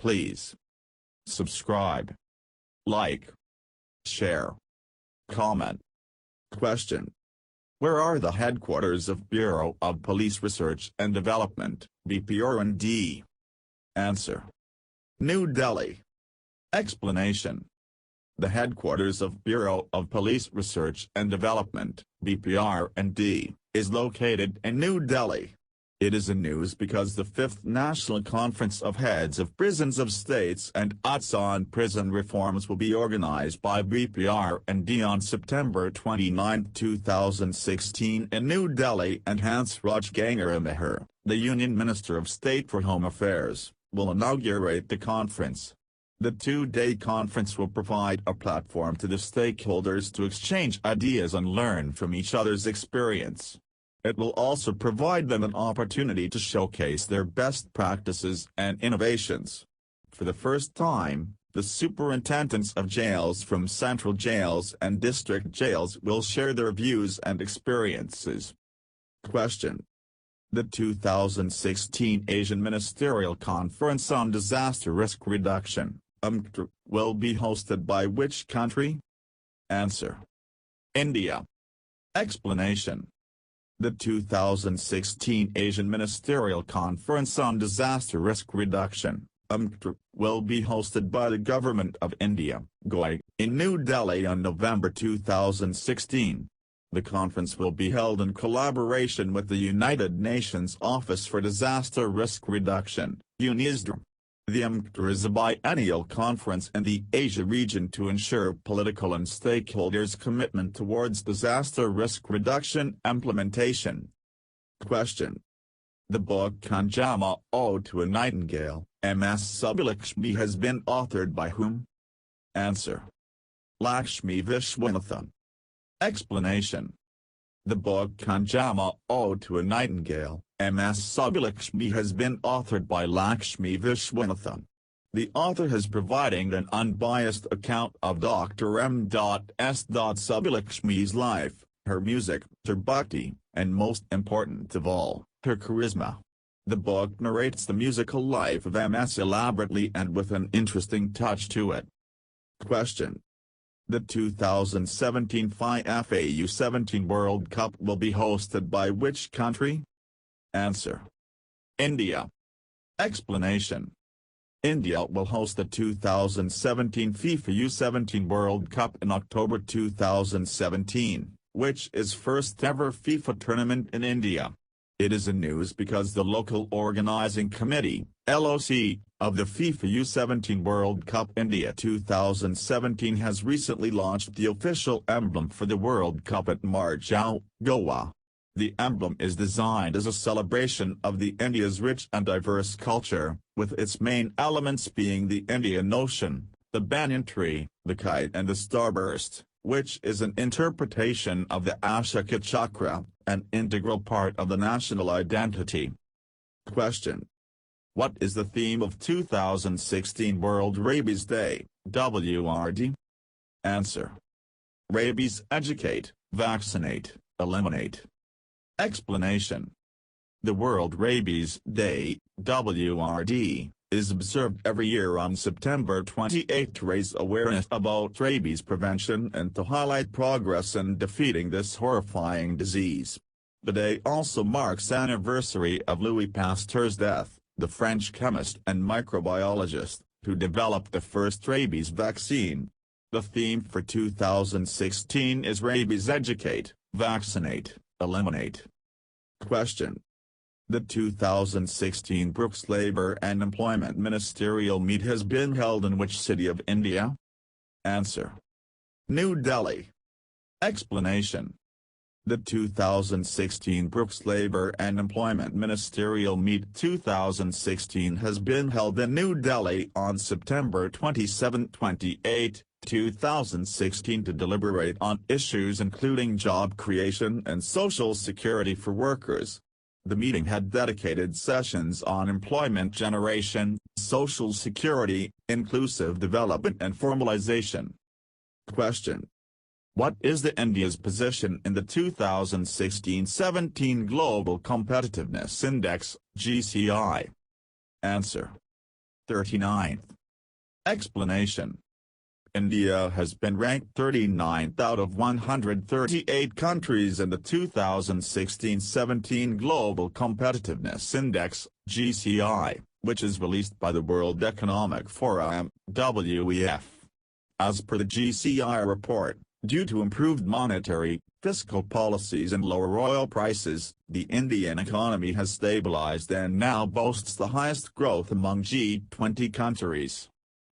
please subscribe, like, share, comment. Question. Where are the headquarters of Bureau of Police Research and Development, BPR&D? Answer. New Delhi. Explanation. The headquarters of Bureau of Police Research and Development, BPR&D, is located in New Delhi. It is in news because the 5th National Conference of Heads of Prisons of States and Outs on Prison Reforms will be organized by BPR&D on September 29, 2016 in New Delhi, and Hansraj Gangaramehar, the Union Minister of State for Home Affairs, will inaugurate the conference. The two-day conference will provide a platform to the stakeholders to exchange ideas and learn from each other's experience. It will also provide them an opportunity to showcase their best practices and innovations. For the first time, the superintendents of jails from central jails and district jails will share their views and experiences. Question. The 2016 Asian Ministerial Conference on Disaster Risk Reduction, UNTR, will be hosted by which country? Answer. India. Explanation. The 2016 Asian Ministerial Conference on Disaster Risk Reduction, UNTR, will be hosted by the Government of India, Godrej, in New Delhi on November 2016. The conference will be held in collaboration with the United Nations Office for Disaster Risk Reduction, UNISDR. The UNTR is a biennial conference in the Asia region to ensure political and stakeholders' commitment towards disaster risk reduction implementation. Question. The book Kanjama Ode to a Nightingale, M.S. Subbulakshmi, has been authored by whom? Answer. Lakshmi Vishwanathan. Explanation. The book Kanjama Ode to a Nightingale, M.S. Subbulakshmi, has been authored by Lakshmi Vishwanathan. The author has providing an unbiased account of Dr. M.S. Subbulakshmi's life, her music, her bhakti, and most important of all, her charisma. The book narrates the musical life of M.S. elaborately and with an interesting touch to it. Question. The 2017 FIFA U17 World Cup will be hosted by which country? Answer. India. Explanation. India will host the 2017 FIFA U17 World Cup in October 2017, which is first ever FIFA tournament in India. It is in news because the local organizing committee, LOC, of the FIFA U17 World Cup India 2017 has recently launched the official emblem for the World Cup at Margao, Goa. The emblem is designed as a celebration of the India's rich and diverse culture, with its main elements being the Indian Ocean, the banyan tree, the kite and the starburst, which is an interpretation of the Ashaka Chakra, an integral part of the national identity. Question. What is the theme of 2016 World Rabies Day, WRD? Answer. Rabies: educate, vaccinate, eliminate. Explanation. The World Rabies Day, WRD, is observed every year on September 28 to raise awareness about rabies prevention and to highlight progress in defeating this horrifying disease. The day also marks the anniversary of Louis Pasteur's death, the French chemist and microbiologist, who developed the first rabies vaccine. The theme for 2016 is Rabies: educate, vaccinate, eliminate. Question. The 2016 Brooks Labour and Employment Ministerial Meet has been held in which city of India? Answer. New Delhi. Explanation. The 2016 Brooks Labour and Employment Ministerial Meet 2016 has been held in New Delhi on September 27-28, 2016 to deliberate on issues including job creation and social security for workers. The meeting had dedicated sessions on employment generation, social security, inclusive development and formalization. Question. What is the India's position in the 2016-17 Global Competitiveness Index, GCI? Answer. 39th. Explanation: India has been ranked 39th out of 138 countries in the 2016-17 Global Competitiveness Index, GCI, which is released by the World Economic Forum, WEF. As per the GCI report, due to improved monetary, fiscal policies and lower oil prices, the Indian economy has stabilized and now boasts the highest growth among G20 countries.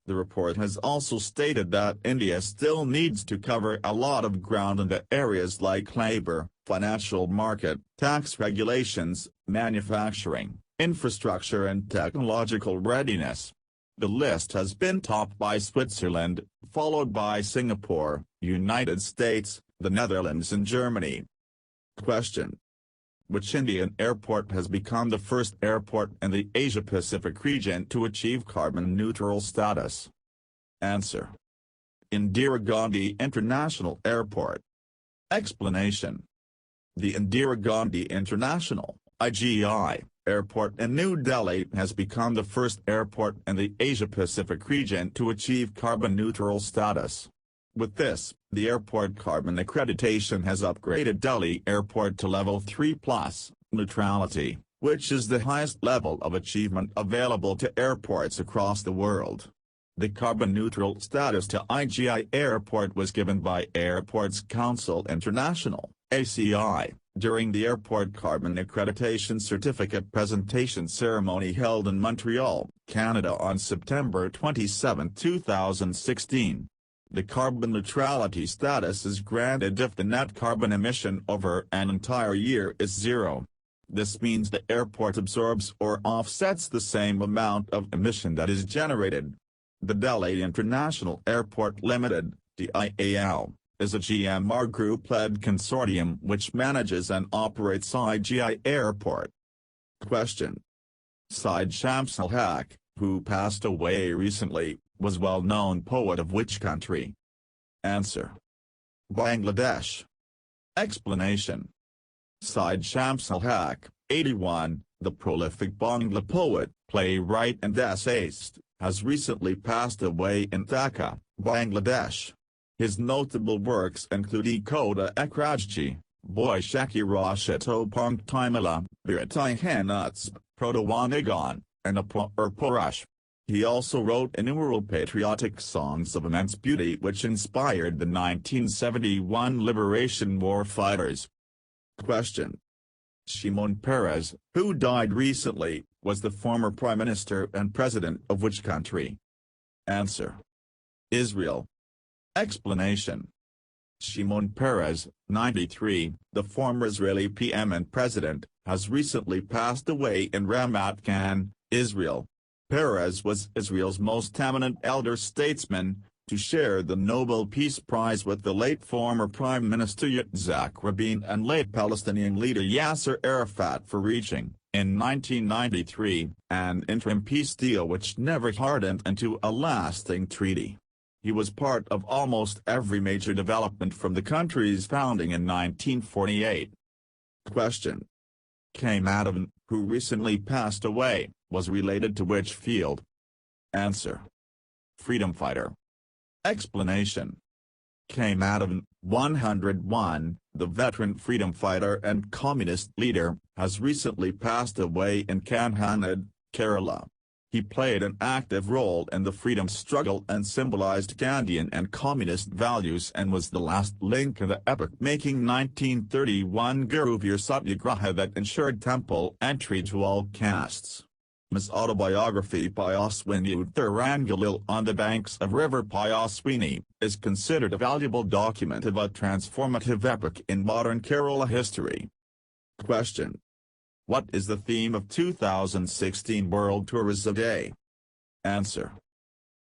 The report has also stated that India still needs to cover a lot of ground in the areas like labor, financial market, tax regulations, manufacturing, infrastructure and technological readiness. The list has been topped by Switzerland, followed by Singapore, United States, the Netherlands and Germany. Question: Which Indian airport has become the first airport in the Asia-Pacific region to achieve carbon-neutral status? Answer: Indira Gandhi International Airport. Explanation: The Indira Gandhi International (IGI) Airport in New Delhi has become the first airport in the Asia-Pacific region to achieve carbon-neutral status. With this, the airport carbon accreditation has upgraded Delhi Airport to Level 3+ neutrality, which is the highest level of achievement available to airports across the world. The carbon-neutral status to IGI Airport was given by Airports Council International, ACI, during the Airport Carbon Accreditation Certificate presentation ceremony held in Montreal, Canada on September 27, 2016. The carbon neutrality status is granted if the net carbon emission over an entire year is zero. This means the airport absorbs or offsets the same amount of emission that is generated. The Delhi International Airport Limited, DIAL, is a GMR Group-led consortium which manages and operates IGI Airport. Question: Syed Shamsul Haq, who passed away recently, was well-known poet of which country? Answer: Bangladesh. Explanation: Syed Shamsul Haq, 81, the prolific Bangla poet, playwright and essayist, has recently passed away in Dhaka, Bangladesh. His notable works include Ekoda Ekrajji, Boishaki Rashato Pangtimala, Biratai Hanuts, Protowanigan, and Purush. He also wrote innumerable patriotic songs of immense beauty which inspired the 1971 Liberation War fighters. Question: Shimon Peres, who died recently, was the former Prime Minister and President of which country? Answer: Israel. Explanation: Shimon Peres, 93, the former Israeli PM and President, has recently passed away in Ramat Gan, Israel. Peres was Israel's most eminent elder statesman, to share the Nobel Peace Prize with the late former Prime Minister Yitzhak Rabin and late Palestinian leader Yasser Arafat for reaching, in 1993, an interim peace deal which never hardened into a lasting treaty. He was part of almost every major development from the country's founding in 1948. Question: K. Madhavan, who recently passed away, was related to which field? Answer: freedom fighter. Explanation: K. Madhavan, 101, the veteran freedom fighter and communist leader, has recently passed away in Kanhanad, Kerala. He played an active role in the freedom struggle and symbolized Gandhian and communist values and was the last link in the epoch-making 1931 Guruvir Satyagraha that ensured temple entry to all castes. His autobiography Payaswini Uttarangalil on the banks of river Payaswini, is considered a valuable document of a transformative epoch in modern Kerala history. Question: What is the theme of 2016 World Tourism Day? Answer: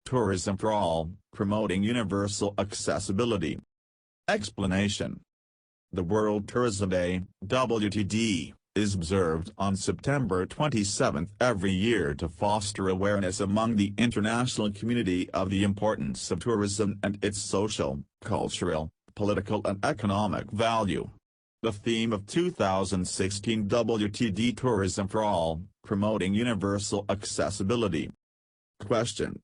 Tourism for All, promoting universal accessibility. Explanation: The World Tourism Day, WTD, is observed on September 27 every year to foster awareness among the international community of the importance of tourism and its social, cultural, political and economic value. The theme of 2016 WTD Tourism for All, promoting universal accessibility. Question.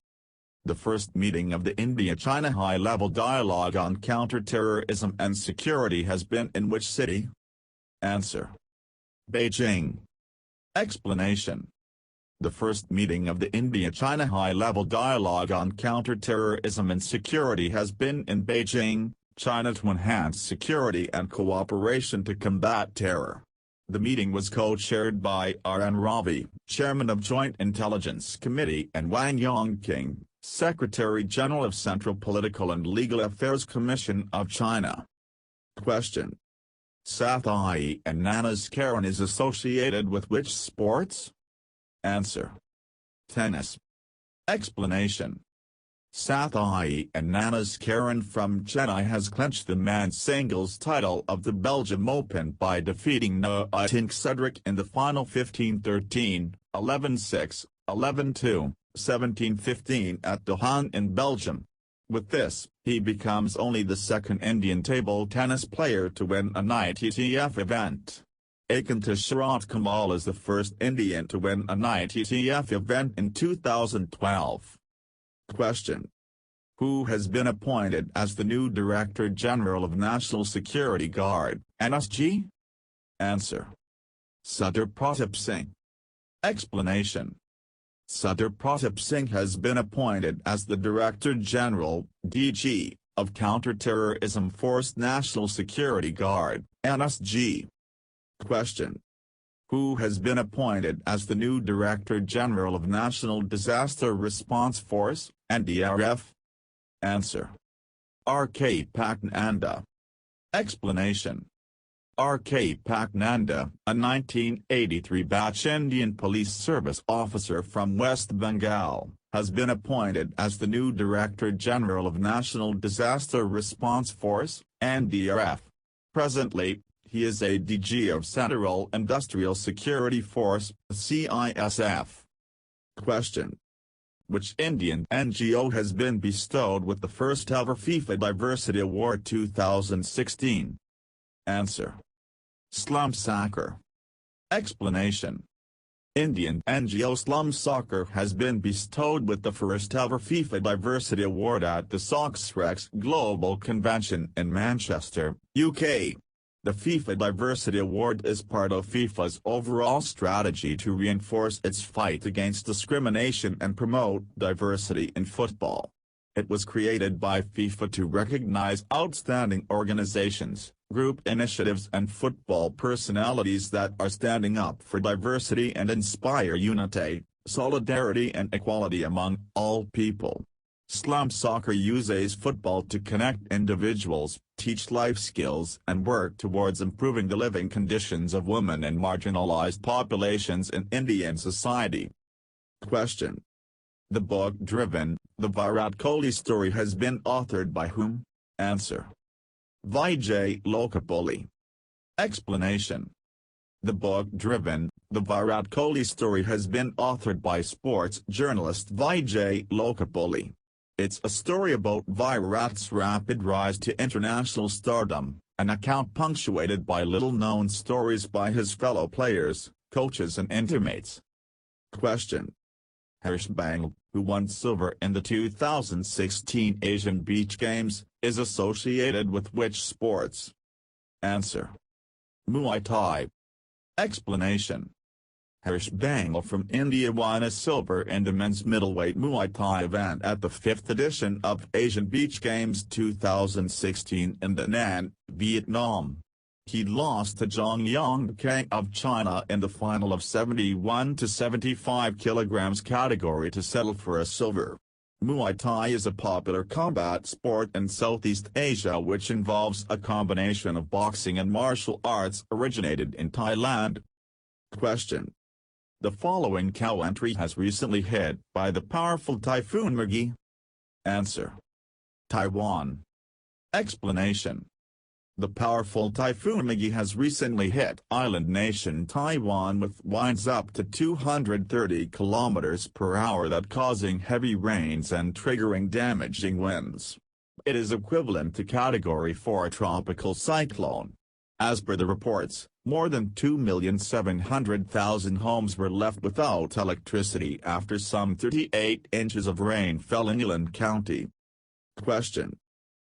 The first meeting of the India-China high-level dialogue on counter-terrorism and security has been in which city? Answer. Beijing. Explanation. The first meeting of the India-China high-level dialogue on counter-terrorism and security has been in Beijing, China to enhance security and cooperation to combat terror. The meeting was co-chaired by R.N. Ravi, Chairman of Joint Intelligence Committee, and Wang Yongqing, Secretary-General of Central Political and Legal Affairs Commission of China. Question. Sathai and Nana's Karen is associated with which sports? Answer. Tennis. Explanation. Sathai and Nana's Karen from Chennai has clinched the men's singles title of the Belgium Open by defeating Noah Cedric in the final 15-13, 11-6, 11-2, 17-15 at Dohan in Belgium. With this, he becomes only the second Indian table tennis player to win an ITTF event. Akanksha Sharat Kamal is the first Indian to win an ITTF event in 2012. Question. Who has been appointed as the new Director General of National Security Guard, NSG? Answer. Sardar Pratap Singh. Explanation. Sardar Pratap Singh has been appointed as the Director General, DG, of Counter-Terrorism Force National Security Guard, NSG. Question. Who has been appointed as the new Director General of National Disaster Response Force, NDRF? Answer. R.K. Paknanda. Explanation. R.K. Paknanda, a 1983 batch Indian Police Service officer from West Bengal, has been appointed as the new Director General of National Disaster Response Force, NDRF. Presently, he is a DG of Central Industrial Security Force, CISF. Question. Which Indian NGO has been bestowed with the first ever FIFA Diversity Award 2016? Answer. Slum Soccer. Explanation. Indian NGO Slum Soccer has been bestowed with the first ever FIFA Diversity Award at the SOCSREX Global Convention in Manchester, UK. The FIFA Diversity Award is part of FIFA's overall strategy to reinforce its fight against discrimination and promote diversity in football. It was created by FIFA to recognize outstanding organizations, group initiatives and football personalities that are standing up for diversity and inspire unity, solidarity and equality among all people. Slum Soccer uses football to connect individuals, teach life skills and work towards improving the living conditions of women and marginalized populations in Indian society. Question. The book Driven, the Virat Kohli story has been authored by whom? Answer. Vijay Lokapoli. Explanation. The book Driven, the Virat Kohli story has been authored by sports journalist Vijay Lokapoli. It's a story about Virat's rapid rise to international stardom, an account punctuated by little-known stories by his fellow players, coaches and intimates. Question. Harish Bangal, who won silver in the 2016 Asian Beach Games, is associated with which sports? Answer. Muay Thai. Explanation. Harish Bangal from India won a silver in the men's middleweight Muay Thai event at the 5th edition of Asian Beach Games 2016 in Da Nang, Vietnam. He lost to Zhang Yongkang of China in the final of 71 to 75 kilograms category to settle for a silver. Muay Thai is a popular combat sport in Southeast Asia which involves a combination of boxing and martial arts originated in Thailand. Question. The following country has recently hit by the powerful Typhoon Magi? Answer. Taiwan. Explanation. The powerful Typhoon Magi has recently hit island nation Taiwan with winds up to 230 km per hour that causing heavy rains and triggering damaging winds. It is equivalent to Category 4 tropical cyclone. As per the reports, More than 2,700,000 homes were left without electricity after some 38 inches of rain fell in Eland County. Question.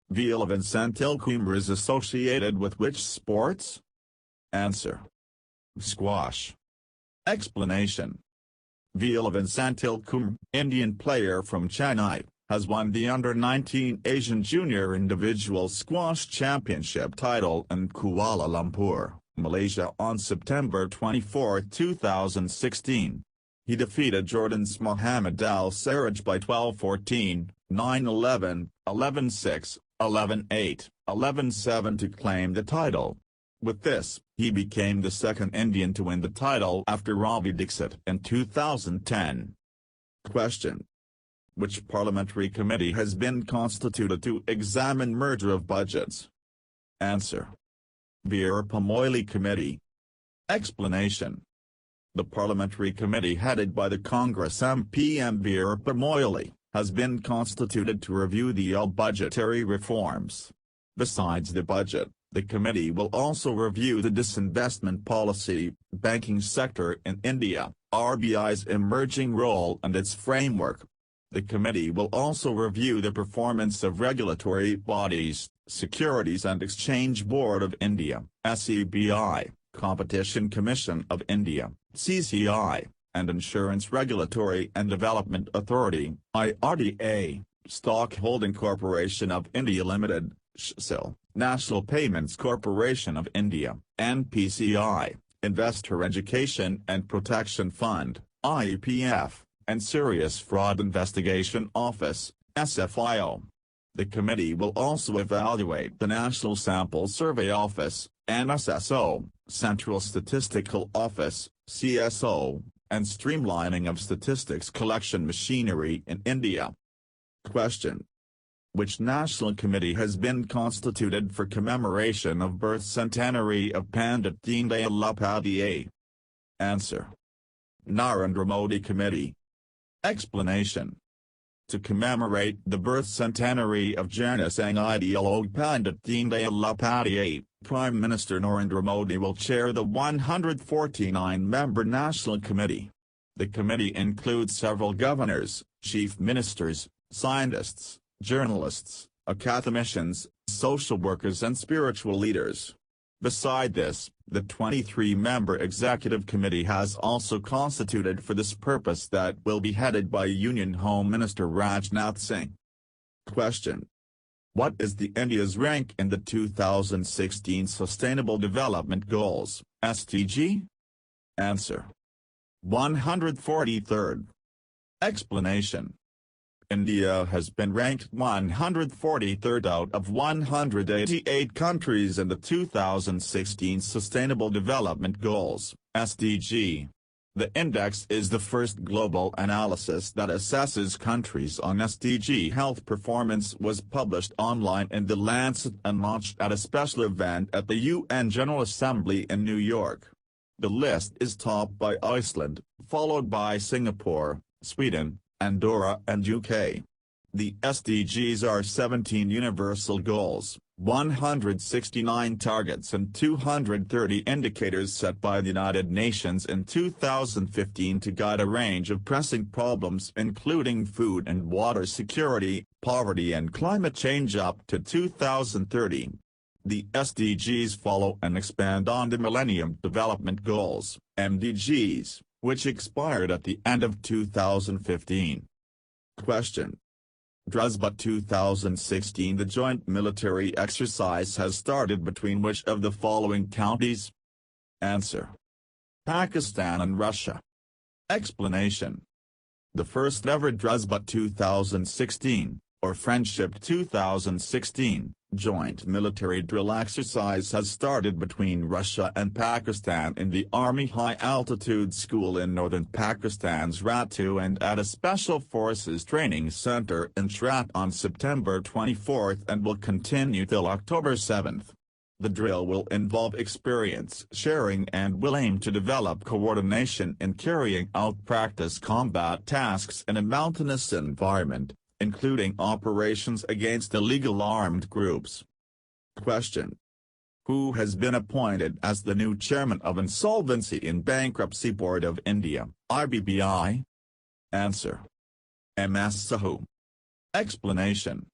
Veal Vincentil Creamer is associated with which sports? Answer. Squash. Explanation. Veal Vincentil Creamer, Indian player from Chennai, has won the Under-19 Asian Junior Individual Squash Championship title in Kuala Lumpur, Malaysia on September 24, 2016. He defeated Jordan's Mohammad Al-Sarraj by 12-14, 9-11, 11-6, 11-8, 11-7 to claim the title. With this, he became the second Indian to win the title after Ravi Dixit in 2010. Question. Which parliamentary committee has been constituted to examine merger of budgets? Answer. Veerappa Moily Committee. Explanation. The parliamentary committee headed by the Congress MP M. Veerappa Moily has been constituted to review the all budgetary reforms. Besides the budget, the committee will also review the disinvestment policy, banking sector in India, RBI's emerging role and its framework. The committee will also review the performance of regulatory bodies, Securities and Exchange Board of India, SEBI, Competition Commission of India, CCI, and Insurance Regulatory and Development Authority, IRDA, Stock Holding Corporation of India Limited, SHSIL, National Payments Corporation of India, NPCI, Investor Education and Protection Fund, IEPF, and Serious Fraud Investigation Office, SFIO. The committee will also evaluate the National Sample Survey Office, NSSO, Central Statistical Office, CSO, and streamlining of statistics collection machinery in India. Question. Which national committee has been constituted for commemoration of birth centenary of Pandit Deendayal Upadhyay? Answer. Narendra Modi Committee. Explanation. To commemorate the birth centenary of Janasang ideologue Pandit Deendayal Upadhyay, Prime Minister Narendra Modi will chair the 149-member National Committee. The committee includes several governors, chief ministers, scientists, journalists, academicians, social workers and spiritual leaders. Beside this, the 23-member Executive Committee has also constituted for this purpose that will be headed by Union Home Minister Rajnath Singh. Question. What is the India's rank in the 2016 Sustainable Development Goals, SDG? Answer. 143rd. Explanation. India has been ranked 143rd out of 188 countries in the 2016 Sustainable Development Goals, SDG. The index is the first global analysis that assesses countries on SDG health performance, was published online in The Lancet and launched at a special event at the UN General Assembly in New York. The list is topped by Iceland, followed by Singapore, Sweden, Andorra and UK. The SDGs are 17 universal goals, 169 targets and 230 indicators set by the United Nations in 2015 to guide a range of pressing problems including food and water security, poverty and climate change up to 2030. The SDGs follow and expand on the Millennium Development Goals, MDGs, which expired at the end of 2015. Question. Druzhba 2016. The joint military exercise has started between which of the following counties? Answer. Pakistan and Russia. Explanation. The first ever Druzhba 2016, or Friendship 2016, joint military drill exercise has started between Russia and Pakistan in the Army High Altitude School in northern Pakistan's Ratu and at a Special Forces Training Center in Shrat on September 24 and will continue till October 7. The drill will involve experience sharing and will aim to develop coordination in carrying out practice combat tasks in a mountainous environment, including operations against illegal armed groups. Question. Who has been appointed as the new chairman of Insolvency in Bankruptcy Board of India, IBBI? Answer. MS Sahu. Explanation.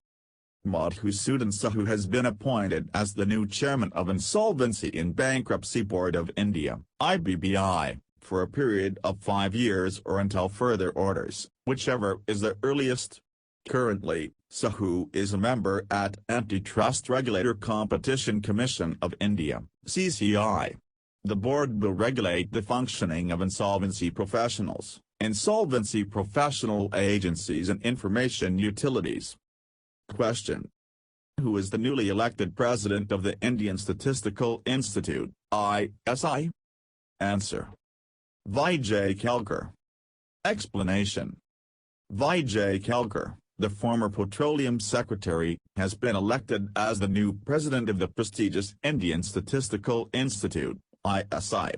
Madhusudan Sahu has been appointed as the new chairman of Insolvency in Bankruptcy Board of India, IBBI, for a period of 5 years or until further orders, whichever is the earliest. Currently, Sahu is a member at Antitrust Regulator Competition Commission of India, CCI. The board will regulate the functioning of insolvency professionals, insolvency professional agencies and information utilities. Question. Who is the newly elected president of the Indian Statistical Institute, ISI? Answer. Vijay Kelkar. Explanation. Vijay Kelkar, the former petroleum secretary, has been elected as the new president of the prestigious Indian Statistical Institute, ISI.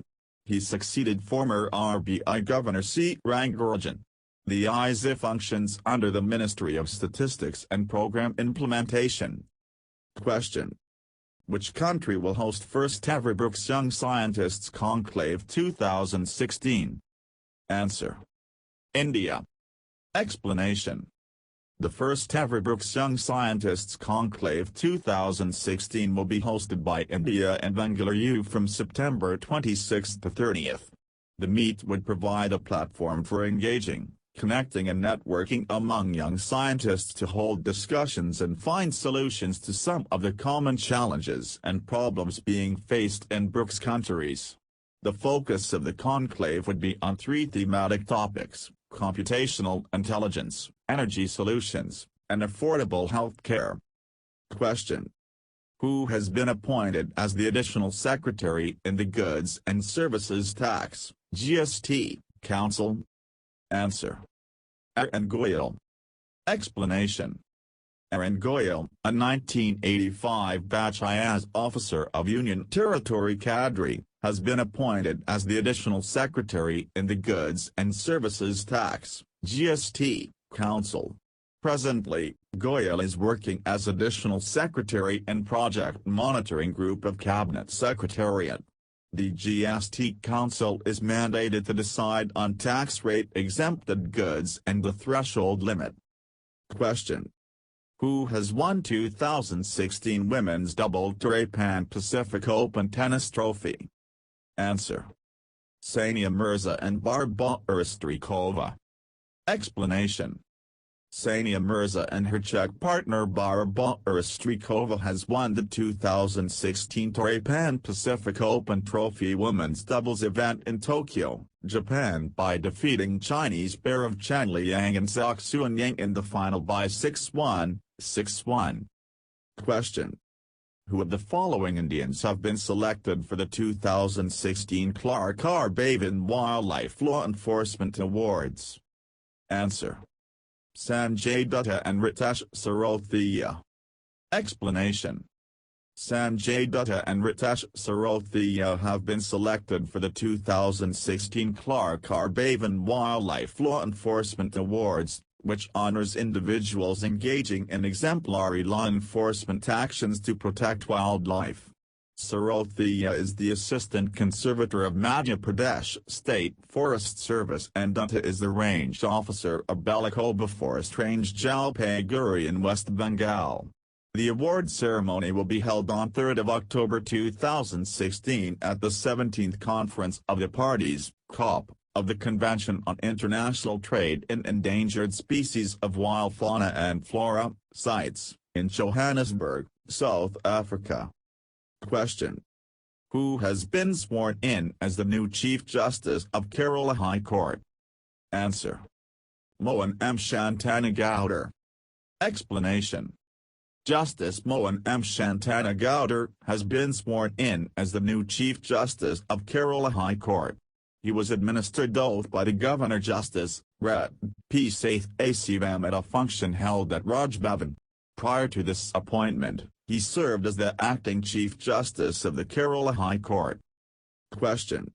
He succeeded former RBI Governor C. Rangarajan. The ISI functions under the Ministry of Statistics and Program Implementation. Question. Which country will host first ever Brooks Young Scientists Conclave 2016? Answer. India. Explanation. The first ever Brooks Young Scientists Conclave 2016 will be hosted by India and Bengaluru from September 26 to 30th. The meet would provide a platform for engaging, connecting and networking among young scientists to hold discussions and find solutions to some of the common challenges and problems being faced in Brooks countries. The focus of the conclave would be on 3 thematic topics: computational intelligence, energy solutions, and affordable health care. Question. Who has been appointed as the additional secretary in the Goods and Services Tax, GST, Council? Answer. Aaron Goyal. Explanation. Aaron Goyal, a 1985 batch IAS officer of Union Territory Cadre, has been appointed as the additional secretary in the Goods and Services Tax, GST, Council. Presently, Goyal is working as additional secretary in Project Monitoring Group of Cabinet Secretariat. The GST Council is mandated to decide on tax rate exempted goods and the threshold limit. Question. Who has won 2016 Women's Double Taiwan Pacific Open Tennis Trophy? Answer. Sania Mirza and Barbara Strykova. Explanation. Sania Mirza and her Czech partner Barbara Strykova has won the 2016 Taiwan Pacific Open Trophy women's doubles event in Tokyo, Japan by defeating Chinese pair of Chen Liang and Zhao Xuanyang in the final by 6-1, 6-1. Question. Who of the following Indians have been selected for the 2016 Clark R. Bavin Wildlife Law Enforcement Awards? Answer. Sanjay Dutta and Ritesh Sarothia. Explanation. Sanjay Dutta and Ritesh Sarothia have been selected for the 2016 Clark R. Bavin Wildlife Law Enforcement Awards, which honors individuals engaging in exemplary law enforcement actions to protect wildlife. Sarothia is the Assistant Conservator of Madhya Pradesh State Forest Service and Dutta is the Range Officer of Balakoba Forest Range Jalpaiguri in West Bengal. The award ceremony will be held on 3 October 2016 at the 17th Conference of the Parties, COP, of the Convention on International Trade in Endangered Species of Wild Fauna and Flora, CITES, in Johannesburg, South Africa. Question. Who has been sworn in as the new Chief Justice of Kerala High Court? Answer. Mohan M. Shantanagowder. Explanation. Justice Mohan M. Shantanagowder has been sworn in as the new Chief Justice of Kerala High Court. He was administered oath by the Governor Justice, Red P. Saith A. Sivam at a function held at Raj Bhavan. Prior to this appointment, he served as the acting Chief Justice of the Kerala High Court. Question.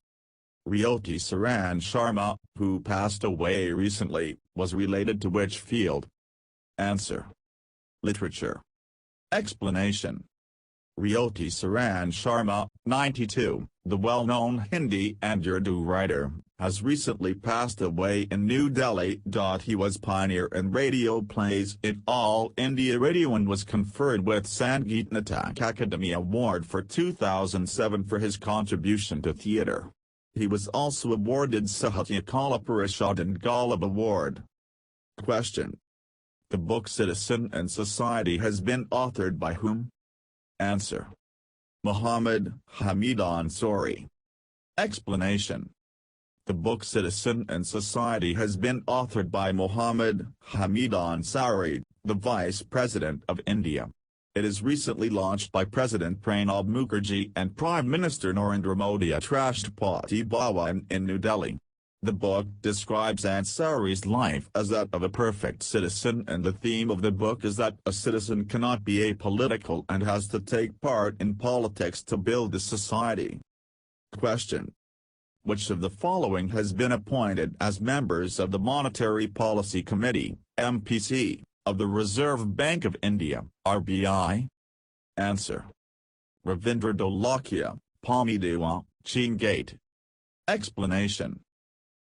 Riyoti Saran Sharma, who passed away recently, was related to which field? Answer. Literature. Explanation. Jyoti Saran Sharma, 92, the well-known Hindi and Urdu writer, has recently passed away in New Delhi. He was pioneer in radio plays in All India Radio and was conferred with Sangeet Natak Akademi Award for 2007 for his contribution to theatre. He was also awarded Sahitya Kala Parishad and Golub Award. Question. The book Citizen and Society has been authored by whom? Answer. Mohammad, Hamid Ansari. Explanation. The book Citizen and Society has been authored by Mohammad, Hamid Ansari, the Vice President of India. It is recently launched by President Pranab Mukherjee and Prime Minister Narendra Modi at Rashtrapati Bhawan in New Delhi. The book describes Ansari's life as that of a perfect citizen, and the theme of the book is that a citizen cannot be apolitical and has to take part in politics to build a society. Question. Which of the following has been appointed as members of the Monetary Policy Committee, MPC, of the Reserve Bank of India, RBI? Answer. Ravindra Dholakia, Palmi Dewa, Chingate. Explanation.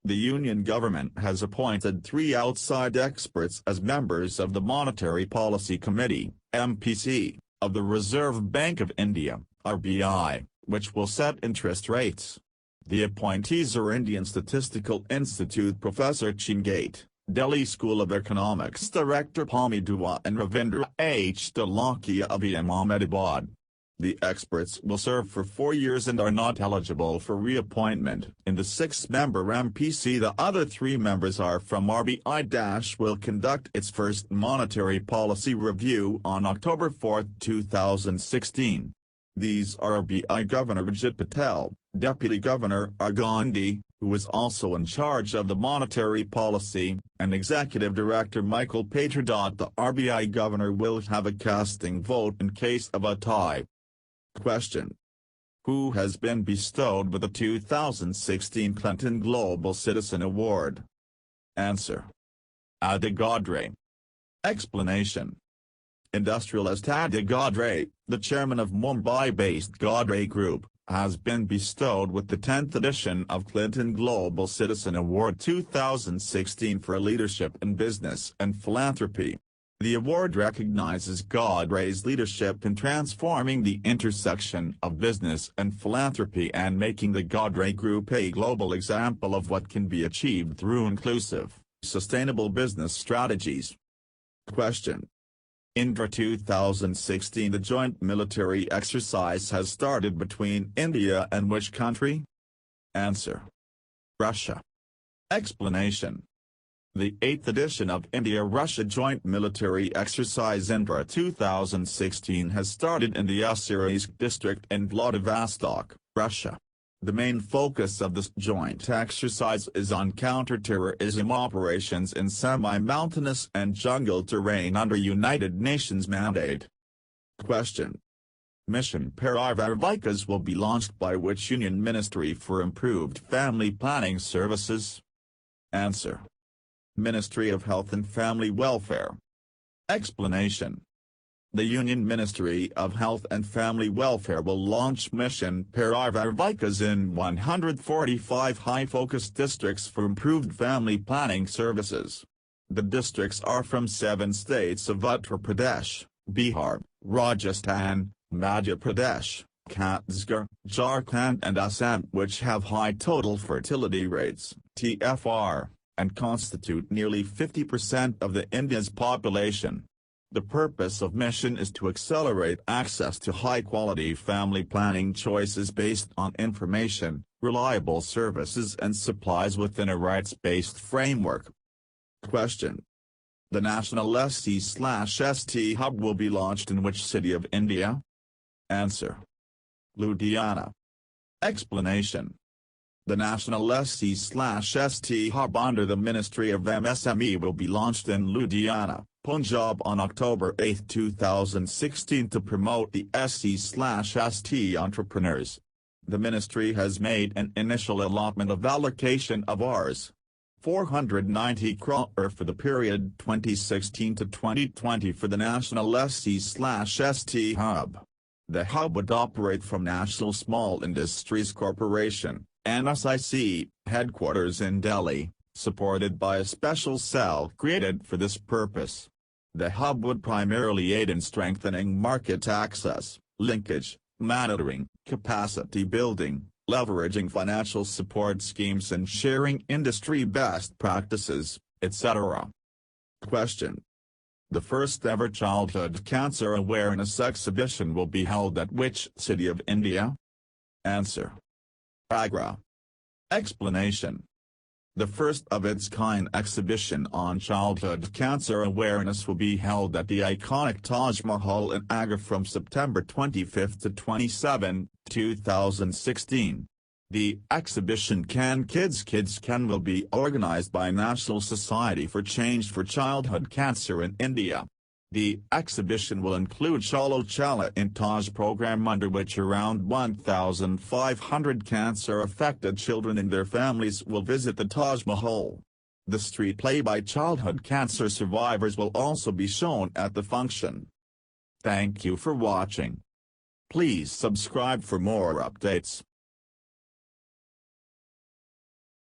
The Union government has appointed 3 outside experts as members of the Monetary Policy Committee, MPC, of the Reserve Bank of India, RBI, which will set interest rates. The appointees are Indian Statistical Institute Professor Chingate, Delhi School of Economics Director Palmi Dewa and Ravindra H. Dholakia of Ahmedabad. The experts will serve for 4 years and are not eligible for reappointment. In the 6-member MPC, the other 3 members are from RBI. Will conduct its first monetary policy review on October 4, 2016. These are RBI Governor Vijay Patel, Deputy Governor R. Gandhi, who is also in charge of the monetary policy, and Executive Director Michael Pater. The RBI Governor will have a casting vote in case of a tie. Question. Who has been bestowed with the 2016 Clinton Global Citizen Award? Answer. Adi Godrej. Explanation. Industrialist Adi Godrej, the chairman of Mumbai-based Godrej Group, has been bestowed with the 10th edition of Clinton Global Citizen Award 2016 for leadership in business and philanthropy. The award recognizes Godrej's leadership in transforming the intersection of business and philanthropy and making the Godrej Group a global example of what can be achieved through inclusive, sustainable business strategies. Question. Indra 2016. The joint military exercise has started between India and which country? Answer. Russia. Explanation. The 8th edition of India-Russia Joint Military Exercise Indra 2016 has started in the Ansari district in Vladivostok, Russia. The main focus of this joint exercise is on counter-terrorism operations in semi-mountainous and jungle terrain under United Nations mandate. Question. Mission Parivar Vikas will be launched by which Union Ministry for Improved Family Planning Services? Answer. Ministry of Health and Family Welfare. Explanation. The Union Ministry of Health and Family Welfare will launch Mission Parivar Vikas in 145 high-focus districts for improved family planning services. The districts are from 7 states of Uttar Pradesh, Bihar, Rajasthan, Madhya Pradesh, Chhattisgarh, Jharkhand and Assam, which have high total fertility rates, TFR, and constitute nearly 50% of India's population. The purpose of Mission is to accelerate access to high-quality family planning choices based on information, reliable services and supplies within a rights-based framework. Question. The National SC/ST Hub will be launched in which city of India? Answer. Ludhiana. Explanation. The National SC/ST Hub under the Ministry of MSME will be launched in Ludhiana, Punjab on October 8, 2016 to promote the SC/ST entrepreneurs. The ministry has made an initial allotment of allocation of Rs. 490 crore for the period 2016 to 2020 for the National SC/ST Hub. The hub would operate from National Small Industries Corporation, NSIC, headquarters in Delhi, supported by a special cell created for this purpose. The hub would primarily aid in strengthening market access, linkage, monitoring, capacity building, leveraging financial support schemes and sharing industry best practices, etc. Question. The first ever childhood cancer awareness exhibition will be held at which city of India? Answer. Agra. Explanation. The first of its kind exhibition on childhood cancer awareness will be held at the iconic Taj Mahal in Agra from September 25 to 27, 2016. The exhibition Can Kids Can will be organized by National Society for Change for Childhood Cancer in India. The exhibition will include Chalo Chala in Taj program, under which around 1,500 cancer-affected children and their families will visit the Taj Mahal. The street play by childhood cancer survivors will also be shown at the function. Thank you for watching. Please subscribe for more updates.